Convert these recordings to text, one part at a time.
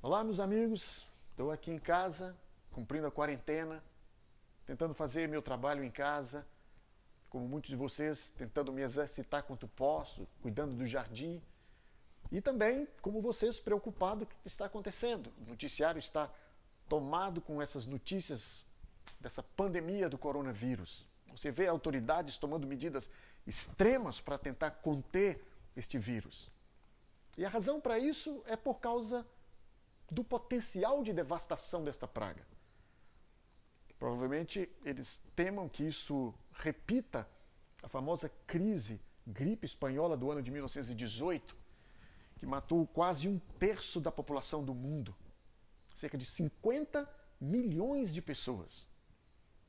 Olá, meus amigos. Estou aqui em casa, cumprindo a quarentena, tentando fazer meu trabalho em casa, como muitos de vocês, tentando me exercitar quanto posso, cuidando do jardim. E também, como vocês, preocupado com o que está acontecendo. O noticiário está tomado com essas notícias dessa pandemia do coronavírus. Você vê autoridades tomando medidas extremas para tentar conter este vírus. E a razão para isso é por causa do potencial de devastação desta praga. Provavelmente eles temam que isso repita a famosa gripe espanhola do ano de 1918, que matou quase 1/3 da população do mundo, cerca de 50 milhões de pessoas.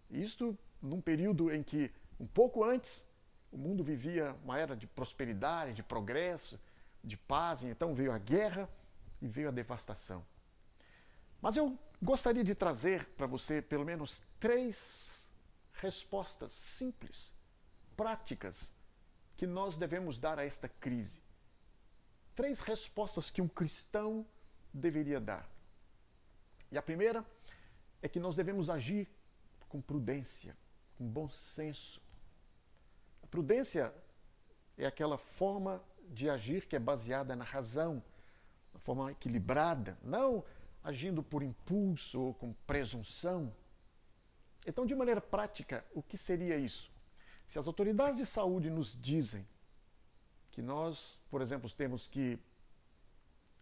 Isto num período em que, um pouco antes, o mundo vivia uma era de prosperidade, de progresso, de paz, e então veio a guerra e veio a devastação. Mas eu gostaria de trazer para você pelo menos 3 respostas simples, práticas, que nós devemos dar a esta crise. 3 respostas que um cristão deveria dar. E a primeira é que nós devemos agir com prudência, com bom senso. A prudência é aquela forma de agir que é baseada na razão, uma forma equilibrada, não agindo por impulso ou com presunção. Então, de maneira prática, o que seria isso? Se as autoridades de saúde nos dizem que nós, por exemplo, temos que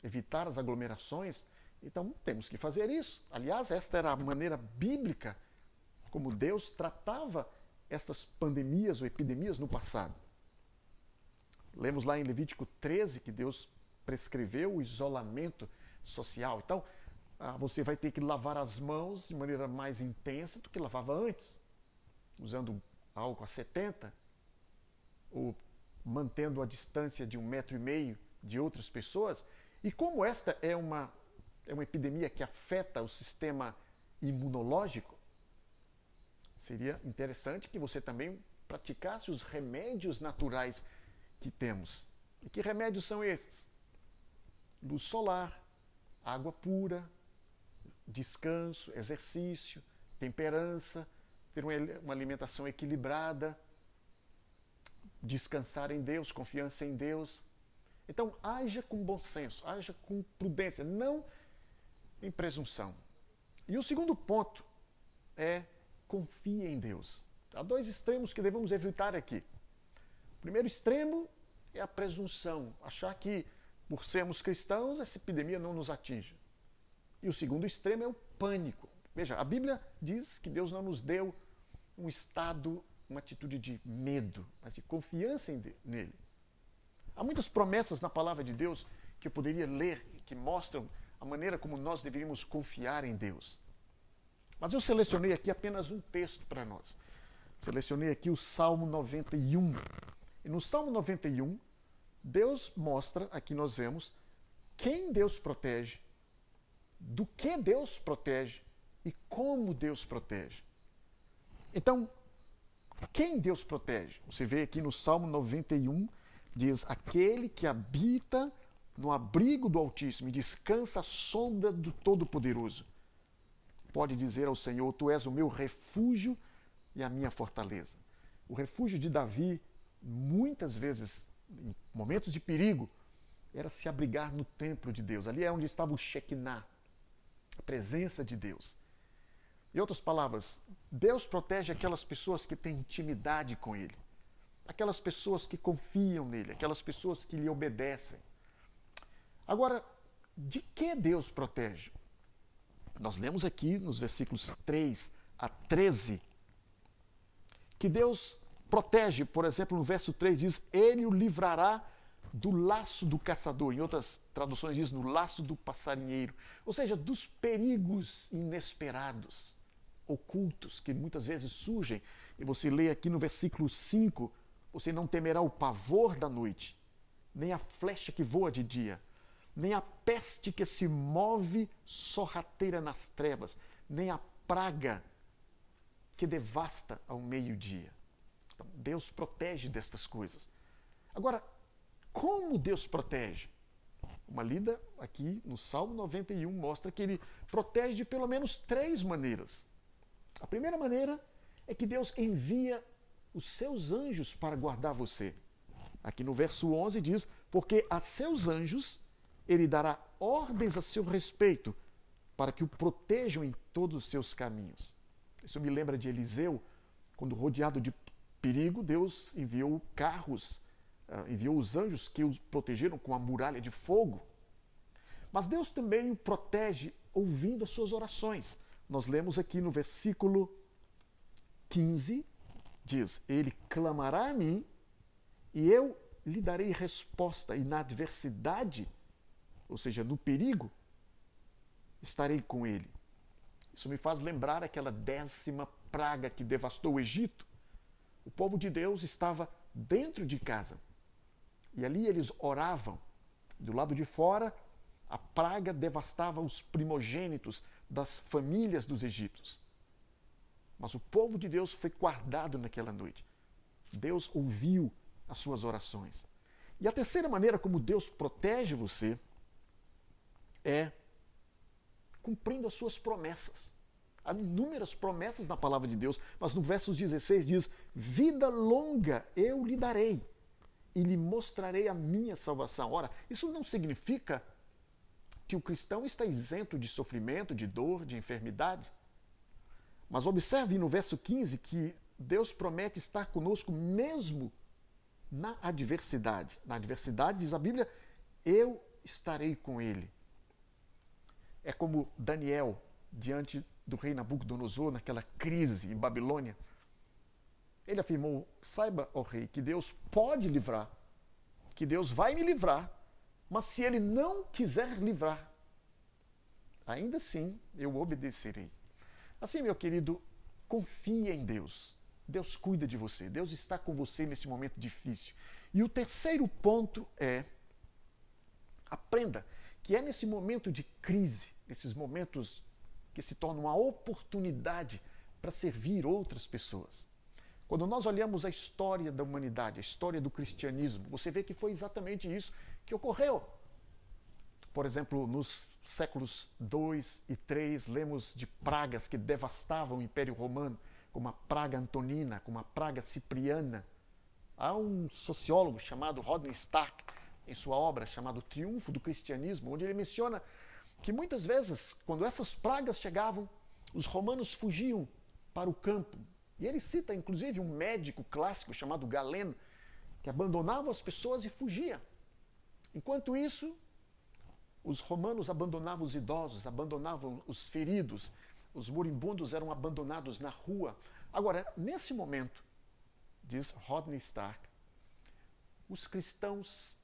evitar as aglomerações, então temos que fazer isso. Aliás, esta era a maneira bíblica como Deus tratava essas pandemias ou epidemias no passado. Lemos lá em Levítico 13 que Deus prescreveu o isolamento social. Então, você vai ter que lavar as mãos de maneira mais intensa do que lavava antes, usando álcool a 70, ou mantendo a distância de 1,5 metro de outras pessoas. E como esta é uma epidemia que afeta o sistema imunológico, seria interessante que você também praticasse os remédios naturais que temos. E que remédios são esses? Luz solar, água pura, descanso, exercício, temperança, ter uma alimentação equilibrada, descansar em Deus, confiança em Deus. Então, haja com bom senso, haja com prudência, não em presunção. E o segundo ponto é confie em Deus. Há 2 extremos que devemos evitar aqui. O primeiro extremo é a presunção, achar que por sermos cristãos essa epidemia não nos atinge. E o segundo extremo é o pânico. Veja, a Bíblia diz que Deus não nos deu um estado, uma atitude de medo, mas de confiança nele. Há muitas promessas na palavra de Deus que eu poderia ler, que mostram a maneira como nós deveríamos confiar em Deus. Mas eu selecionei aqui apenas um texto para nós. Selecionei aqui o Salmo 91. E no Salmo 91, Deus mostra, aqui nós vemos, quem Deus protege, do que Deus protege e como Deus protege. Então, quem Deus protege? Você vê aqui no Salmo 91, diz: aquele que habita no abrigo do Altíssimo e descansa à sombra do Todo-Poderoso. Pode dizer ao Senhor: tu és o meu refúgio e a minha fortaleza. O refúgio de Davi, muitas vezes, em momentos de perigo, era se abrigar no templo de Deus. Ali é onde estava o Shekinah, a presença de Deus. Em outras palavras, Deus protege aquelas pessoas que têm intimidade com Ele, aquelas pessoas que confiam nele, aquelas pessoas que lhe obedecem. Agora, de que Deus protege? Nós lemos aqui nos versículos 3 a 13 que Deus protege, por exemplo, no verso 3 diz: Ele o livrará do laço do caçador. Em outras traduções diz: no laço do passarinheiro. Ou seja, dos perigos inesperados, ocultos, que muitas vezes surgem. E você lê aqui no versículo 5, você não temerá o pavor da noite, nem a flecha que voa de dia, nem a peste que se move sorrateira nas trevas, nem a praga que devasta ao meio-dia. Então, Deus protege destas coisas. Agora, como Deus protege? Uma lida aqui no Salmo 91 mostra que ele protege de pelo menos 3 maneiras. A primeira maneira é que Deus envia os seus anjos para guardar você. Aqui no verso 11 diz, porque a seus anjos ele dará ordens a seu respeito, para que o protejam em todos os seus caminhos. Isso me lembra de Eliseu, quando rodeado de perigo, Deus enviou carros, enviou os anjos que o protegeram com a muralha de fogo. Mas Deus também o protege ouvindo as suas orações. Nós lemos aqui no versículo 15, diz, ele clamará a mim e eu lhe darei resposta, e na adversidade, ou seja, no perigo, estarei com ele. Isso me faz lembrar aquela 10ª praga que devastou o Egito. O povo de Deus estava dentro de casa. E ali eles oravam. Do lado de fora, a praga devastava os primogênitos das famílias dos egípcios. Mas o povo de Deus foi guardado naquela noite. Deus ouviu as suas orações. E a terceira maneira como Deus protege você é cumprindo as suas promessas. Há inúmeras promessas na palavra de Deus, mas no verso 16 diz, vida longa eu lhe darei e lhe mostrarei a minha salvação. Ora, isso não significa que o cristão está isento de sofrimento, de dor, de enfermidade. Mas observe no verso 15 que Deus promete estar conosco mesmo na adversidade. Na adversidade, diz a Bíblia, eu estarei com ele. É como Daniel, diante do rei Nabucodonosor, naquela crise em Babilônia. Ele afirmou, saiba, ó rei, que Deus pode livrar, que Deus vai me livrar, mas se ele não quiser livrar, ainda assim eu obedecerei. Assim, meu querido, confie em Deus. Deus cuida de você, Deus está com você nesse momento difícil. E o terceiro ponto é, aprenda que é nesse momento de crise, nesses momentos que se tornam uma oportunidade para servir outras pessoas. Quando nós olhamos a história da humanidade, a história do cristianismo, você vê que foi exatamente isso que ocorreu. Por exemplo, nos séculos 2 e 3, lemos de pragas que devastavam o Império Romano, como a praga antonina, como a praga cipriana. Há um sociólogo chamado Rodney Stark, em sua obra chamada O Triunfo do Cristianismo, onde ele menciona que muitas vezes, quando essas pragas chegavam, os romanos fugiam para o campo. E ele cita, inclusive, um médico clássico chamado Galeno, que abandonava as pessoas e fugia. Enquanto isso, os romanos abandonavam os idosos, abandonavam os feridos, os moribundos eram abandonados na rua. Agora, nesse momento, diz Rodney Stark, os cristãos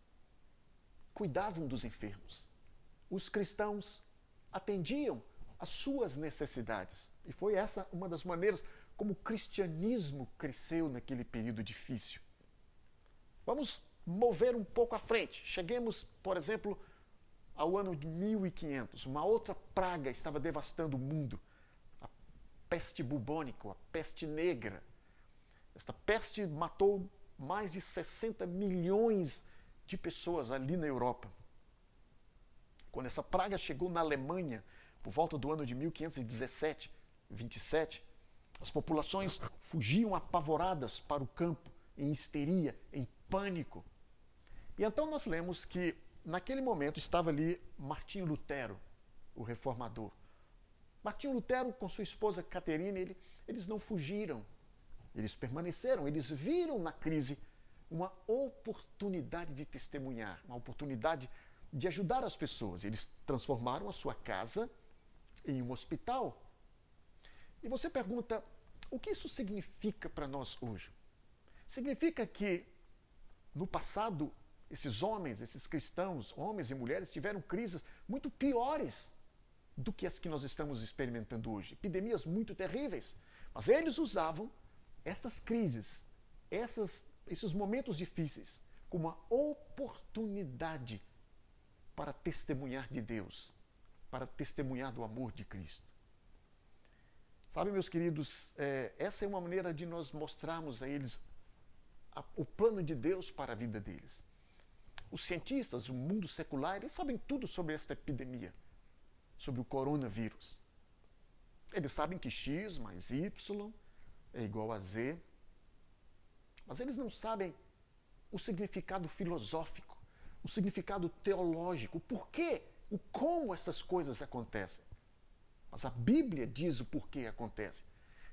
cuidavam dos enfermos. Os cristãos atendiam às suas necessidades. E foi essa uma das maneiras como o cristianismo cresceu naquele período difícil. Vamos mover um pouco à frente. Cheguemos, por exemplo, ao ano de 1500. Uma outra praga estava devastando o mundo. A peste bubônica, a peste negra. Esta peste matou mais de 60 milhões de pessoas ali na Europa. Quando essa praga chegou na Alemanha, por volta do ano de 1517, 27, as populações fugiam apavoradas para o campo, em histeria, em pânico. E então nós lemos que, naquele momento, estava ali Martinho Lutero, o reformador. Martinho Lutero, com sua esposa Caterina, eles não fugiram, eles permaneceram, eles viram na crise uma oportunidade de testemunhar, uma oportunidade de ajudar as pessoas. Eles transformaram a sua casa em um hospital. E você pergunta, o que isso significa para nós hoje? Significa que, no passado, esses homens, esses cristãos, homens e mulheres, tiveram crises muito piores do que as que nós estamos experimentando hoje. Epidemias muito terríveis. Mas eles usavam essas crises, esses momentos difíceis, como uma oportunidade para testemunhar de Deus, para testemunhar do amor de Cristo. Sabe, meus queridos, essa é uma maneira de nós mostrarmos a eles o plano de Deus para a vida deles. Os cientistas, o mundo secular, eles sabem tudo sobre esta epidemia, sobre o coronavírus. Eles sabem que X mais Y é igual a Z, mas eles não sabem o significado filosófico, o significado teológico, o porquê, o como essas coisas acontecem. Mas a Bíblia diz o porquê acontece.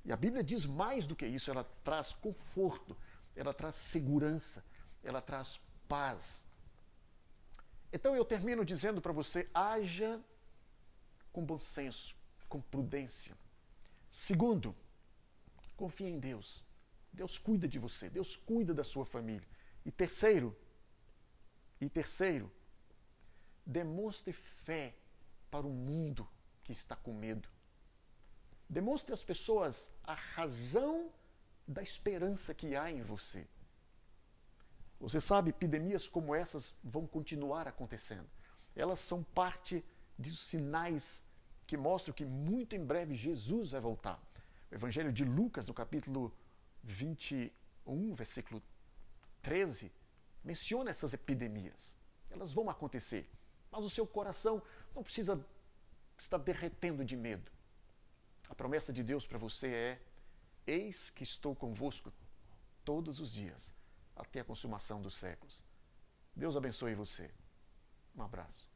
E a Bíblia diz mais do que isso, ela traz conforto, ela traz segurança, ela traz paz. Então eu termino dizendo para você, haja com bom senso, com prudência. Segundo, confie em Deus. Deus cuida de você, Deus cuida da sua família. E terceiro, demonstre fé para o mundo que está com medo. Demonstre às pessoas a razão da esperança que há em você. Você sabe, epidemias como essas vão continuar acontecendo. Elas são parte dos sinais que mostram que muito em breve Jesus vai voltar. O Evangelho de Lucas, no capítulo 21, versículo 13, menciona essas epidemias. Elas vão acontecer. Mas o seu coração não precisa estar derretendo de medo. A promessa de Deus para você é: eis que estou convosco todos os dias, até a consumação dos séculos. Deus abençoe você. Um abraço.